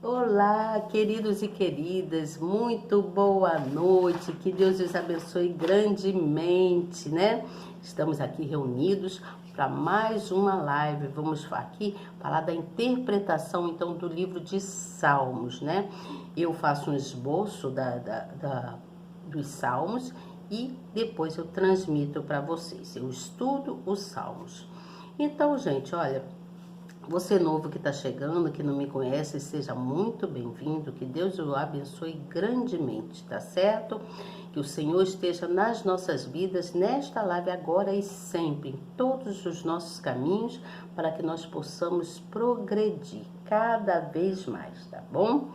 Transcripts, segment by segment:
Olá, queridos e queridas, muito boa noite, que Deus os abençoe grandemente, né? Estamos aqui reunidos para mais uma live. Vamos aqui falar da interpretação, então, do livro de Salmos, né? Eu faço um esboço dos Salmos e depois eu transmito para vocês. Eu estudo os Salmos. Então, gente, olha, você novo que está chegando, que não me conhece, seja muito bem-vindo, que Deus o abençoe grandemente, tá certo? Que o Senhor esteja nas nossas vidas, nesta live agora e sempre, em todos os nossos caminhos, para que nós possamos progredir cada vez mais, tá bom?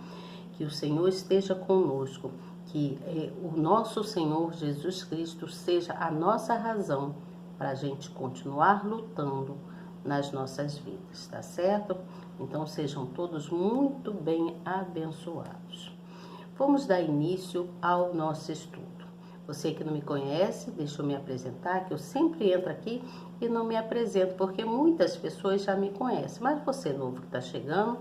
Que o Senhor esteja conosco, que o nosso Senhor Jesus Cristo seja a nossa razão para a gente continuar lutando nas nossas vidas, tá certo? Então sejam todos muito bem abençoados. Vamos dar início ao nosso estudo. Você que não me conhece, deixa eu me apresentar, que eu sempre entro aqui e não me apresento, porque muitas pessoas já me conhecem, mas você novo que está chegando,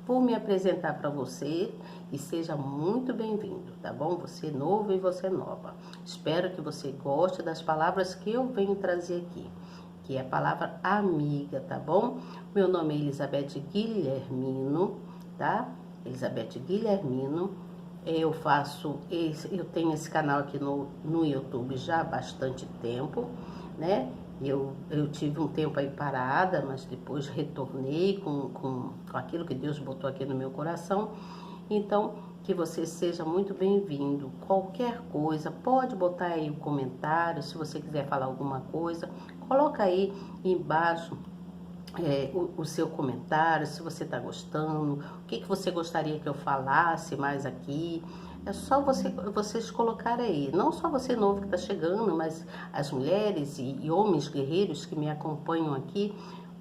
vou me apresentar para você e seja muito bem-vindo, tá bom? Você novo e você nova. Espero que você goste das palavras que eu venho trazer aqui, que é a palavra amiga, tá bom? Meu nome é Elizabeth Guilhermino, tá? Elizabeth Guilhermino. Eu tenho esse canal aqui no YouTube já há bastante tempo, né? Eu tive um tempo aí parada, mas depois retornei com aquilo que Deus botou aqui no meu coração. Então, que você seja muito bem-vindo. Qualquer coisa, pode botar aí um comentário, se você quiser falar alguma coisa, coloca aí embaixo o seu comentário, se você está gostando, o que você gostaria que eu falasse mais aqui. É só vocês colocarem aí, não só você novo que está chegando, mas as mulheres e homens guerreiros que me acompanham aqui,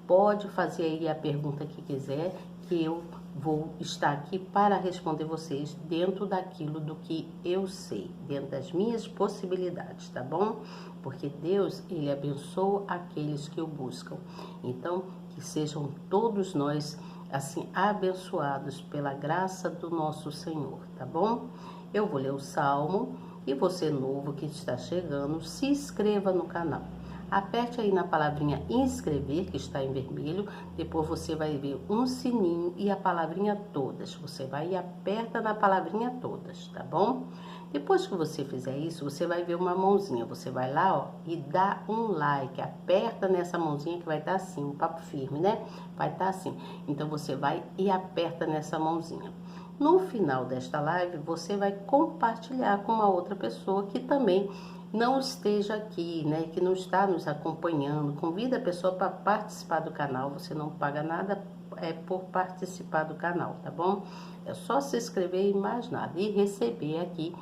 pode fazer aí a pergunta que quiser, que eu vou estar aqui para responder vocês dentro daquilo do que eu sei, dentro das minhas possibilidades, tá bom? Porque Deus, Ele abençoa aqueles que o buscam. Então, que sejam todos nós, assim, abençoados pela graça do nosso Senhor, tá bom? Eu vou ler o Salmo e você novo que está chegando, se inscreva no canal. Aperte aí na palavrinha inscrever, que está em vermelho, depois você vai ver um sininho e a palavrinha todas. Você vai e aperta na palavrinha todas, tá bom? Depois que você fizer isso, você vai ver uma mãozinha. Você vai lá, ó, e dá um like. Aperta nessa mãozinha que vai estar assim, um papo firme, né? Vai estar assim. Então você vai e aperta nessa mãozinha. No final desta live, você vai compartilhar com uma outra pessoa que também não esteja aqui, né, que não está nos acompanhando. Convida a pessoa para participar do canal. Você não paga nada por participar do canal, tá bom? É só se inscrever e mais nada. E receber aqui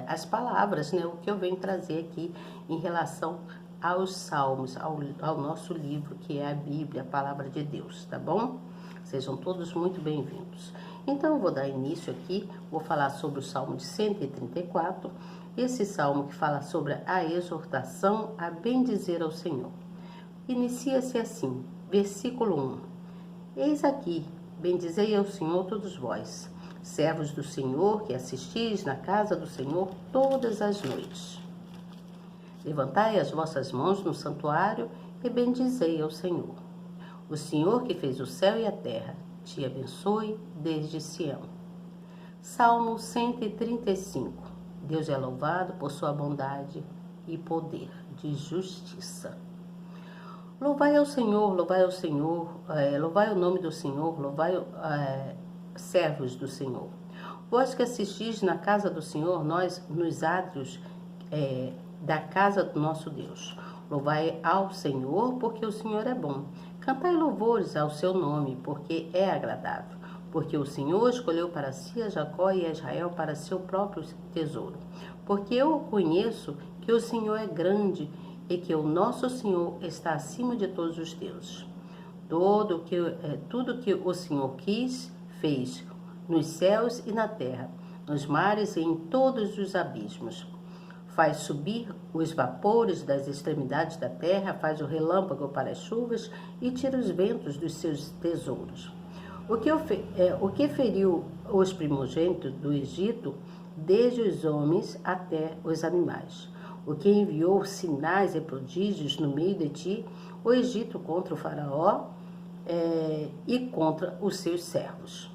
as palavras, né, o que eu venho trazer aqui em relação aos Salmos, ao nosso livro, que é a Bíblia, a Palavra de Deus, tá bom? Sejam todos muito bem-vindos. Então, eu vou dar início aqui, vou falar sobre o Salmo de 134, esse Salmo que fala sobre a exortação a bendizer ao Senhor. Inicia-se assim, versículo 1. Eis aqui, bendizei ao Senhor todos vós, servos do Senhor, que assistis na casa do Senhor todas as noites. Levantai as vossas mãos no santuário e bendizei ao Senhor. O Senhor que fez o céu e a terra, te abençoe desde Sião. Salmo 135. Deus é louvado por sua bondade e poder de justiça. Louvai ao Senhor, louvai ao Senhor, louvai o nome do Senhor, louvai servos do Senhor. Vós que assistis na casa do Senhor, nós nos átrios da casa do nosso Deus. Louvai ao Senhor, porque o Senhor é bom. Cantai louvores ao seu nome, porque é agradável. Porque o Senhor escolheu para si a Jacó e a Israel para seu próprio tesouro. Porque eu conheço que o Senhor é grande e que o nosso Senhor está acima de todos os deuses. Tudo que o Senhor quis, fez, nos céus e na terra, nos mares e em todos os abismos. faz subir os vapores das extremidades da terra, faz o relâmpago para as chuvas e tira os ventos dos seus tesouros. O que feriu os primogênitos do Egito, desde os homens até os animais. O que enviou sinais e prodígios no meio de ti, o Egito contra o faraó e contra os seus servos.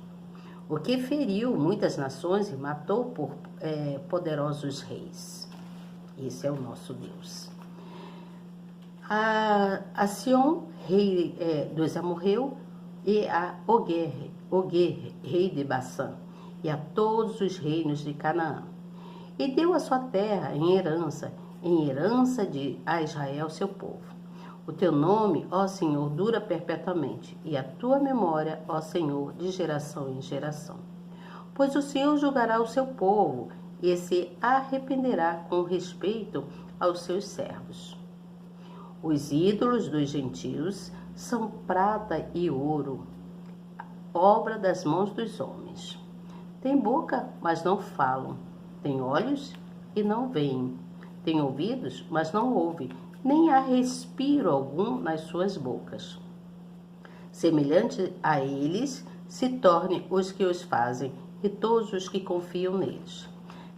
O que feriu muitas nações e matou por poderosos reis. Esse é o nosso Deus. A Sion, rei dos amorreus, e a Oguer, rei de Bassã, e a todos os reinos de Canaã. E deu a sua terra em herança a Israel, seu povo. O teu nome, ó Senhor, dura perpetuamente, e a tua memória, ó Senhor, de geração em geração. Pois o Senhor julgará o seu povo e se arrependerá com respeito aos seus servos. Os ídolos dos gentios são prata e ouro, obra das mãos dos homens. Tem boca, mas não falam. Tem olhos e não veem. Tem ouvidos, mas não ouvem. Nem há respiro algum nas suas bocas. Semelhante a eles se tornem os que os fazem e todos os que confiam neles.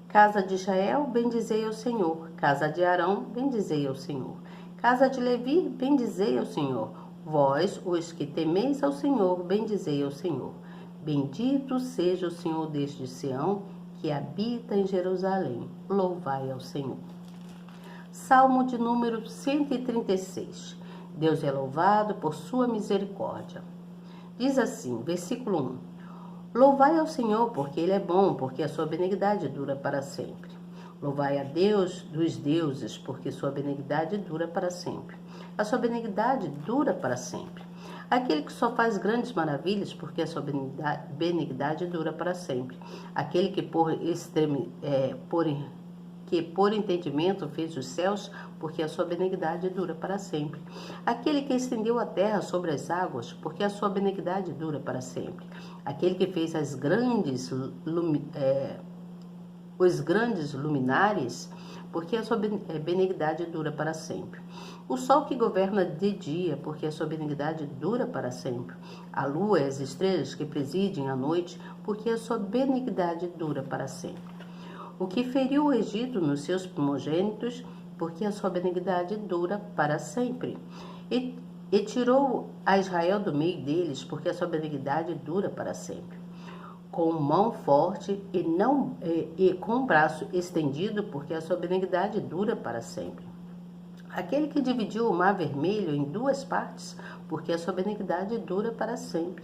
Casa de Israel, bendizei ao Senhor. Casa de Arão, bendizei ao Senhor. Casa de Levi, bendizei ao Senhor. Vós, os que temeis ao Senhor, bendizei ao Senhor. Bendito seja o Senhor desde Sião, que habita em Jerusalém. Louvai ao Senhor. Salmo de número 136. Deus é louvado por sua misericórdia. Diz assim, versículo 1. Louvai ao Senhor, porque Ele é bom, porque a sua benignidade dura para sempre. Louvai a Deus dos deuses, porque sua benignidade dura para sempre. A sua benignidade dura para sempre. Aquele que só faz grandes maravilhas, porque a sua benignidade dura para sempre. Aquele que por entendimento fez os céus, porque a sua benignidade dura para sempre. Aquele que estendeu a terra sobre as águas, porque a sua benignidade dura para sempre. Aquele que fez os grandes luminares, porque a sua benignidade dura para sempre. O sol que governa de dia, porque a sua benignidade dura para sempre. A lua e as estrelas que presidem a noite, porque a sua benignidade dura para sempre. O que feriu o Egito nos seus primogênitos, porque a sua benignidade dura para sempre. E tirou a Israel do meio deles, porque a sua benignidade dura para sempre. Com mão forte e com braço estendido, porque a sua benignidade dura para sempre. Aquele que dividiu o mar vermelho em duas partes, porque a sua benignidade dura para sempre.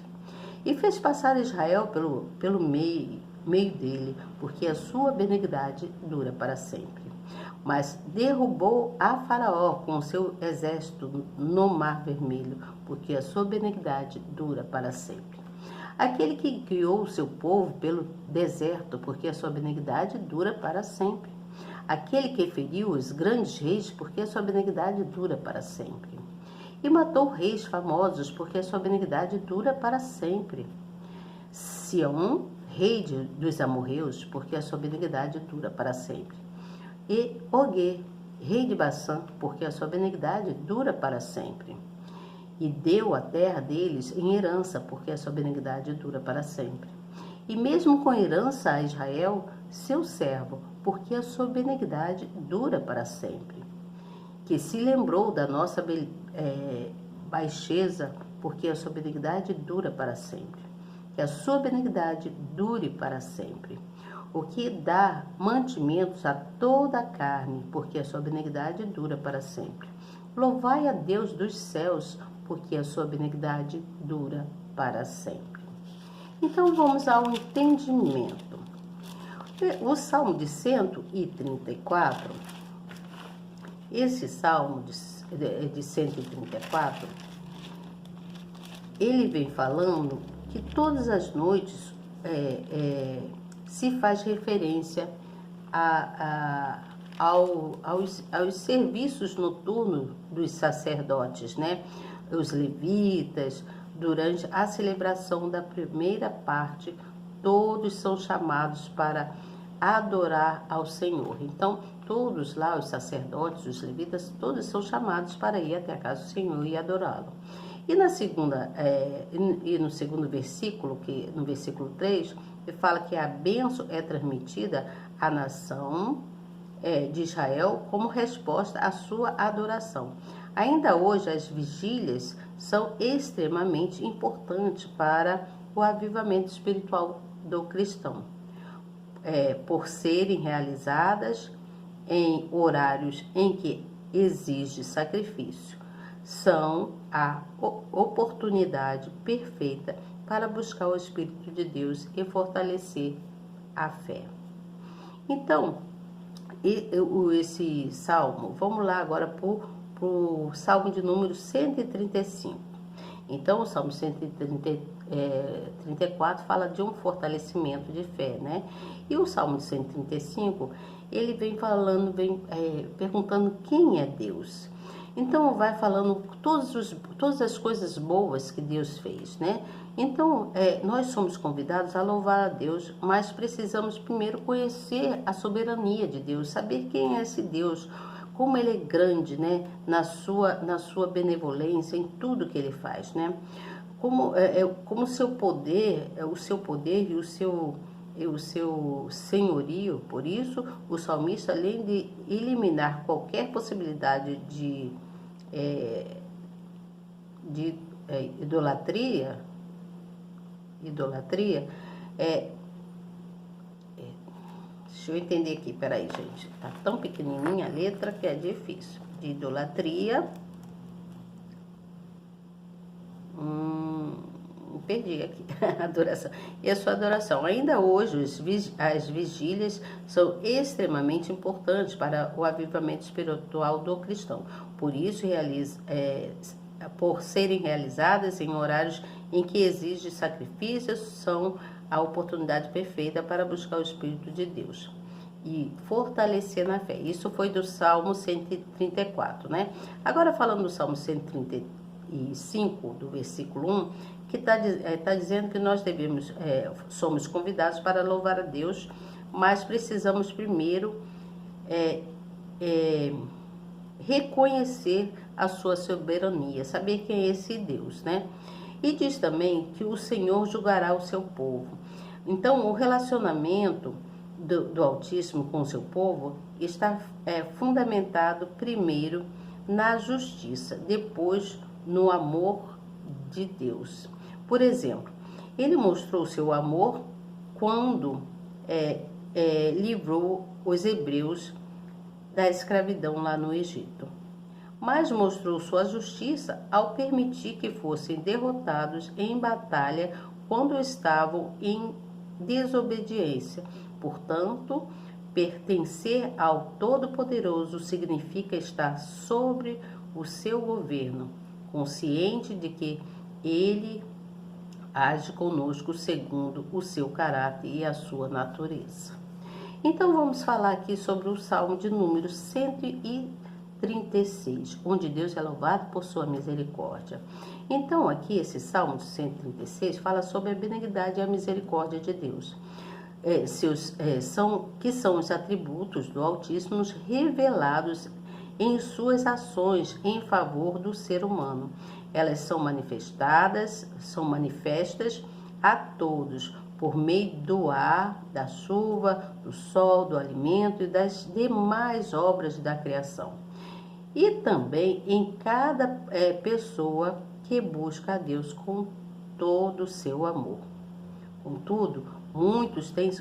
E fez passar Israel pelo meio dele, porque a sua benignidade dura para sempre. Mas derrubou a Faraó com o seu exército no mar vermelho, porque a sua benignidade dura para sempre. Aquele que guiou o seu povo pelo deserto, porque a sua benignidade dura para sempre. Aquele que feriu os grandes reis, porque a sua benignidade dura para sempre. E matou reis famosos, porque a sua benignidade dura para sempre. Sião, rei dos amorreus, porque a sua benignidade dura para sempre. E Oguer, rei de Bassã, porque a sua benignidade dura para sempre. E deu a terra deles em herança, porque a sua benignidade dura para sempre. E mesmo com herança a Israel, seu servo, porque a sua benignidade dura para sempre. Que se lembrou da nossa baixeza, porque a sua benignidade dura para sempre. Que a sua benignidade dure para sempre. O que dá mantimentos a toda a carne, porque a sua benignidade dura para sempre. Louvai a Deus dos céus, porque a sua benignidade dura para sempre. Então vamos ao entendimento. O Salmo de 134, esse Salmo de 134, ele vem falando que todas as noites se faz referência aos serviços noturnos dos sacerdotes, né? Os levitas, durante a celebração da primeira parte, todos são chamados para adorar ao Senhor. Então, todos lá, os sacerdotes, os levitas, todos são chamados para ir até a casa do Senhor e adorá-lo. E no segundo versículo, no versículo 3, ele fala que a bênção é transmitida à nação de Israel como resposta à sua adoração. Ainda hoje, as vigílias são extremamente importantes para o avivamento espiritual do cristão, por serem realizadas em horários em que exige sacrifício. São a oportunidade perfeita para buscar o Espírito de Deus e fortalecer a fé. Então, esse salmo, vamos lá agora para o salmo de número 135. Então, o salmo 134 fala de um fortalecimento de fé, né? E o salmo de 135, ele vem falando, perguntando quem é Deus. Então, vai falando todas as coisas boas que Deus fez, né? Então, nós somos convidados a louvar a Deus, mas precisamos primeiro conhecer a soberania de Deus, saber quem é esse Deus, como ele é grande, né? Na sua benevolência, em tudo que ele faz, né? Como o seu poder e o seu senhorio. Por isso, o salmista, além de eliminar qualquer possibilidade de idolatria, deixa eu entender aqui, peraí, gente, tá tão pequenininha a letra que é difícil, de idolatria, perdi aqui, adoração, e a sua adoração. Ainda hoje, as vigílias são extremamente importantes para o avivamento espiritual do cristão, por isso por serem realizadas em horários em que exige sacrifícios, são a oportunidade perfeita para buscar o Espírito de Deus e fortalecer na fé. Isso foi do Salmo 134, né? Agora falando do Salmo 135, do versículo 1, que tá dizendo que nós somos convidados para louvar a Deus, mas precisamos primeiro reconhecer a sua soberania, saber quem é esse Deus, né? E diz também que o Senhor julgará o seu povo. Então, o relacionamento do Altíssimo com o seu povo está fundamentado primeiro na justiça, depois no amor de Deus. Por exemplo, ele mostrou seu amor quando livrou os hebreus da escravidão lá no Egito, mas mostrou sua justiça ao permitir que fossem derrotados em batalha quando estavam em desobediência. Portanto, pertencer ao Todo-Poderoso significa estar sobre o seu governo, consciente de que ele age conosco segundo o seu caráter e a sua natureza. Então, vamos falar aqui sobre o Salmo de número 136, onde Deus é louvado por sua misericórdia. Então, aqui, esse Salmo de 136 fala sobre a benignidade e a misericórdia de Deus, que são os atributos do Altíssimo revelados em suas ações em favor do ser humano. Elas são manifestas a todos, por meio do ar, da chuva, do sol, do alimento e das demais obras da criação. E também em cada pessoa que busca a Deus com todo o seu amor. Contudo, muitos têm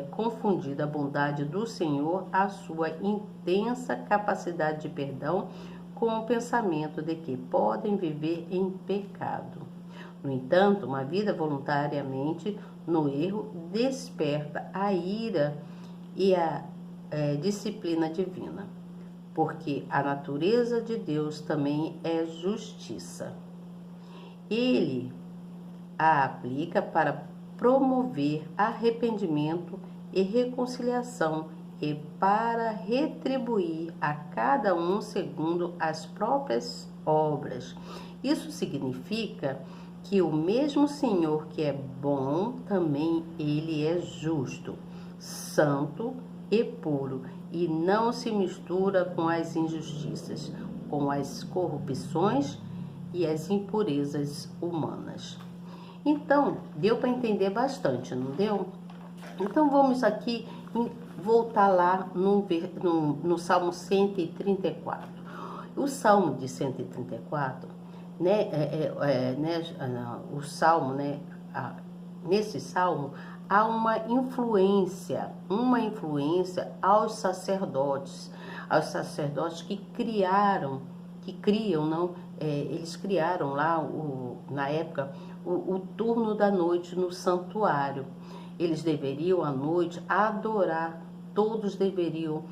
confundido a bondade do Senhor, a sua intensa capacidade de perdão, com o pensamento de que podem viver em pecado. No entanto, uma vida voluntariamente no erro desperta a ira e a disciplina divina, porque a natureza de Deus também é justiça. Ele a aplica para promover arrependimento e reconciliação e para retribuir a cada um segundo as próprias obras. Isso significa que o mesmo Senhor que é bom, também ele é justo, santo e puro, e não se mistura com as injustiças, com as corrupções e as impurezas humanas. Então, deu para entender bastante, não deu? Então, vamos aqui voltar lá no Salmo 134. O Salmo de 134, né, o Salmo, né, nesse Salmo, há uma influência aos sacerdotes que criam, não, eles criaram lá, na época, o turno da noite no santuário. Eles deveriam à noite adorar, todos deveriam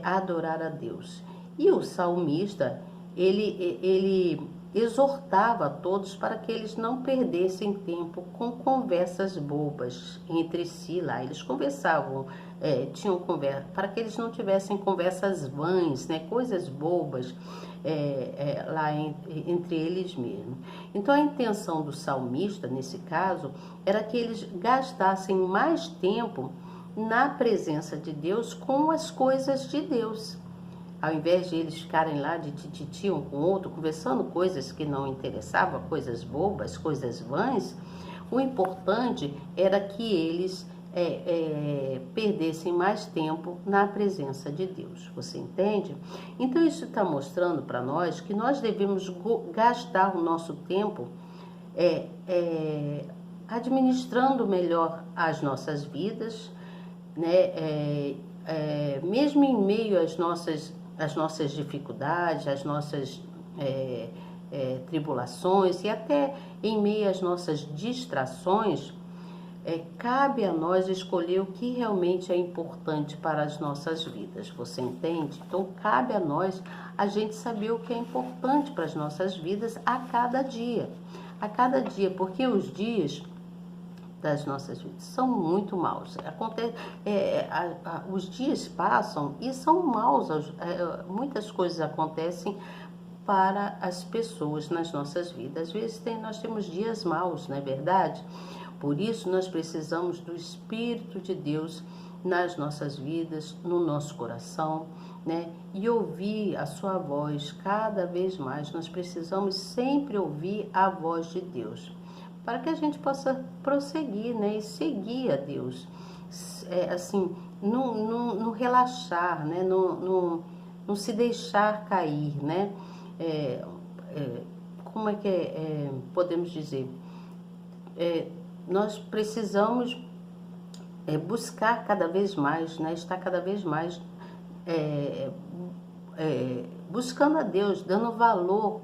adorar a Deus. E o salmista, ele exortava a todos para que eles não perdessem tempo com conversas bobas entre si lá. Eles conversavam, tinham conversa, para que eles não tivessem conversas vãs, né, coisas bobas lá entre eles mesmos. Então a intenção do salmista, nesse caso, era que eles gastassem mais tempo na presença de Deus com as coisas de Deus. Ao invés de eles ficarem lá de tititi um com o outro, conversando coisas que não interessavam, coisas bobas, coisas vãs, o importante era que eles perdessem mais tempo na presença de Deus. Você entende? Então isso está mostrando para nós que nós devemos gastar o nosso tempo administrando melhor as nossas vidas, né? Mesmo em meio às nossas dificuldades, às nossas tribulações e até em meio às nossas distrações, cabe a nós escolher o que realmente é importante para as nossas vidas, você entende? Então cabe a nós a gente saber o que é importante para as nossas vidas a cada dia, porque os dias das nossas vidas são muito maus. Os dias passam e são maus, muitas coisas acontecem para as pessoas nas nossas vidas. Às vezes nós temos dias maus, não é verdade? Por isso nós precisamos do Espírito de Deus nas nossas vidas, no nosso coração, né? E ouvir a sua voz cada vez mais. Nós precisamos sempre ouvir a voz de Deus, para que a gente possa prosseguir, né, e seguir a Deus, assim, não relaxar, né, não se deixar cair, né, como é que podemos dizer, nós precisamos buscar cada vez mais, né, estar cada vez mais buscando a Deus, dando valor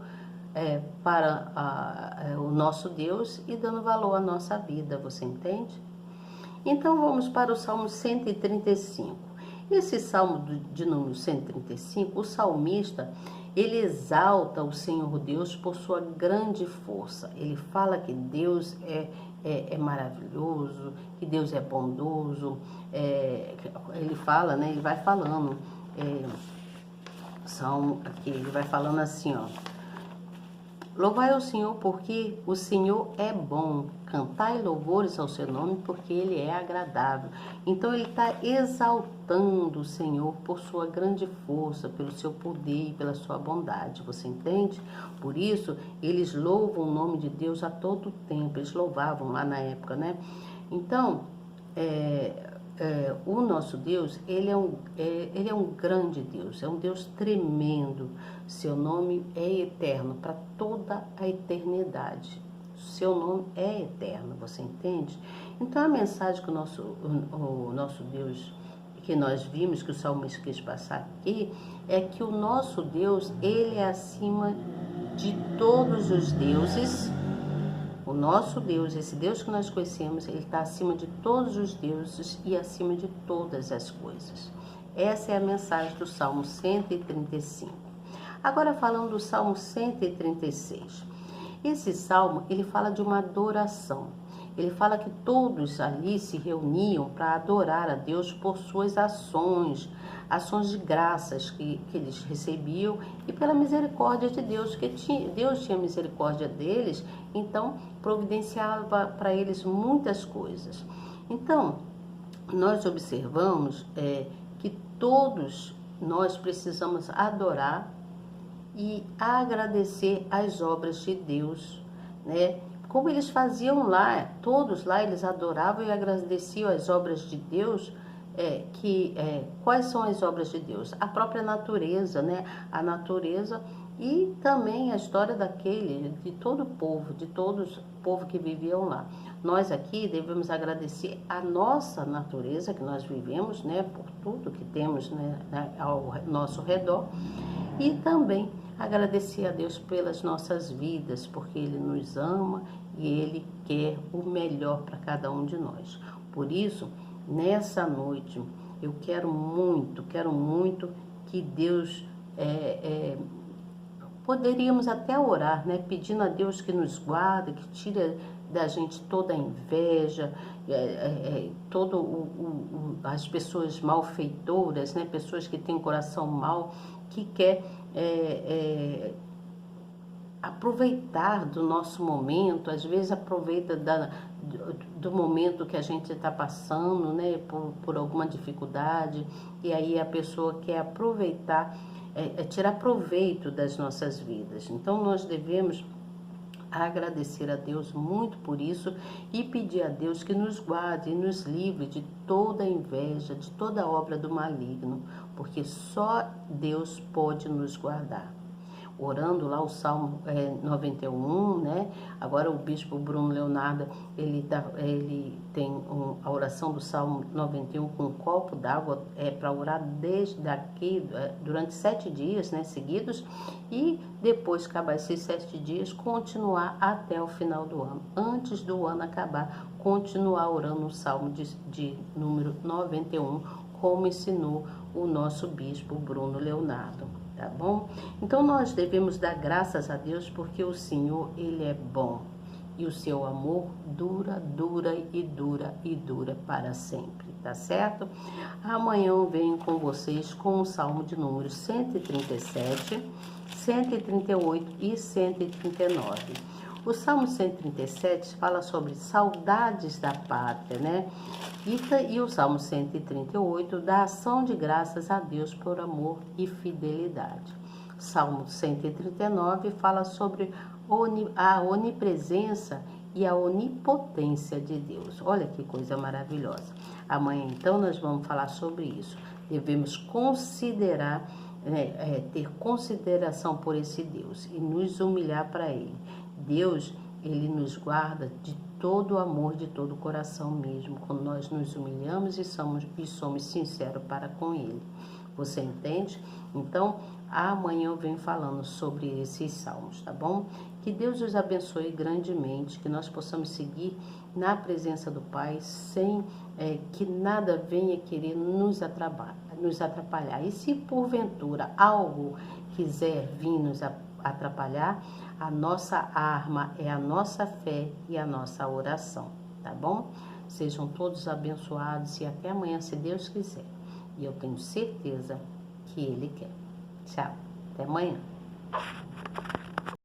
para o nosso Deus e dando valor à nossa vida, você entende? Então vamos para o Salmo 135. Esse Salmo de número 135, o salmista, ele exalta o Senhor Deus por sua grande força. Ele fala que Deus é maravilhoso, que Deus é bondoso. Ele fala, né? Ele vai falando, Salmo aqui, ele vai falando assim, ó. Louvai ao Senhor porque o Senhor é bom, cantai louvores ao seu nome porque ele é agradável. Então ele está exaltando o Senhor por sua grande força, pelo seu poder e pela sua bondade, você entende? Por isso eles louvam o nome de Deus a todo tempo, eles louvavam lá na época, né? Então, o nosso Deus, ele é um grande Deus, é um Deus tremendo. Seu nome é eterno para toda a eternidade. Seu nome é eterno, você entende? Então a mensagem que o nosso Deus, que nós vimos, que o salmista quis passar aqui, é que o nosso Deus, ele é acima de todos os deuses. O nosso Deus, esse Deus que nós conhecemos, ele está acima de todos os deuses e acima de todas as coisas. Essa é a mensagem do Salmo 135. Agora falando do Salmo 136. Esse Salmo, ele fala de uma adoração. Ele fala que todos ali se reuniam para adorar a Deus por suas ações de graças que eles recebiam e pela misericórdia de Deus, que Deus tinha misericórdia deles, então providenciava para eles muitas coisas. Então, nós observamos que todos nós precisamos adorar e agradecer as obras de Deus, né? Como eles faziam lá, todos lá eles adoravam e agradeciam as obras de Deus. Quais são as obras de Deus? A própria natureza, né? A natureza e também a história de todo o povo, de todos o povo que viviam lá. Nós aqui devemos agradecer a nossa natureza que nós vivemos, né? Por tudo que temos, né, ao nosso redor, e também agradecer a Deus pelas nossas vidas, porque Ele nos ama e Ele quer o melhor para cada um de nós. Por isso, nessa noite, eu quero muito que Deus, poderíamos até orar, né? Pedindo a Deus que nos guarde, que tire da gente toda a inveja, as pessoas malfeitoras, né? Pessoas que têm coração mau, que quer aproveitar do nosso momento, às vezes aproveita do momento que a gente está passando, né, por alguma dificuldade, e aí a pessoa quer aproveitar, tirar proveito das nossas vidas. Então nós devemos agradecer a Deus muito por isso e pedir a Deus que nos guarde e nos livre de toda inveja, de toda obra do maligno, porque só Deus pode nos guardar. Orando lá o Salmo 91, né? Agora o Bispo Bruno Leonardo, ele tem a oração do Salmo 91 com um copo d'água para orar desde aqui, durante 7 dias, né, seguidos, e depois que acabar esses 7 dias, continuar até o final do ano. Antes do ano acabar, continuar orando o Salmo de número 91, como ensinou o nosso Bispo Bruno Leonardo. Tá bom? Então nós devemos dar graças a Deus porque o Senhor, Ele é bom e o seu amor dura para sempre, tá certo? Amanhã eu venho com vocês com o Salmo de número 137, 138 e 139. O Salmo 137 fala sobre saudades da pátria, né? E o Salmo 138 dá ação de graças a Deus por amor e fidelidade. Salmo 139 fala sobre a onipresença e a onipotência de Deus. Olha que coisa maravilhosa. Amanhã, então, nós vamos falar sobre isso. Devemos considerar, ter consideração por esse Deus e nos humilhar para Ele. Deus, Ele nos guarda de todo o amor, de todo o coração mesmo, quando nós nos humilhamos e somos sinceros para com Ele. Você entende? Então, amanhã eu venho falando sobre esses salmos, tá bom? Que Deus os abençoe grandemente, que nós possamos seguir na presença do Pai, sem que nada venha querer nos atrapalhar. E se porventura algo quiser vir nos atrapalhar, a nossa arma é a nossa fé e a nossa oração, tá bom? Sejam todos abençoados e até amanhã, se Deus quiser. E eu tenho certeza que Ele quer. Tchau, até amanhã.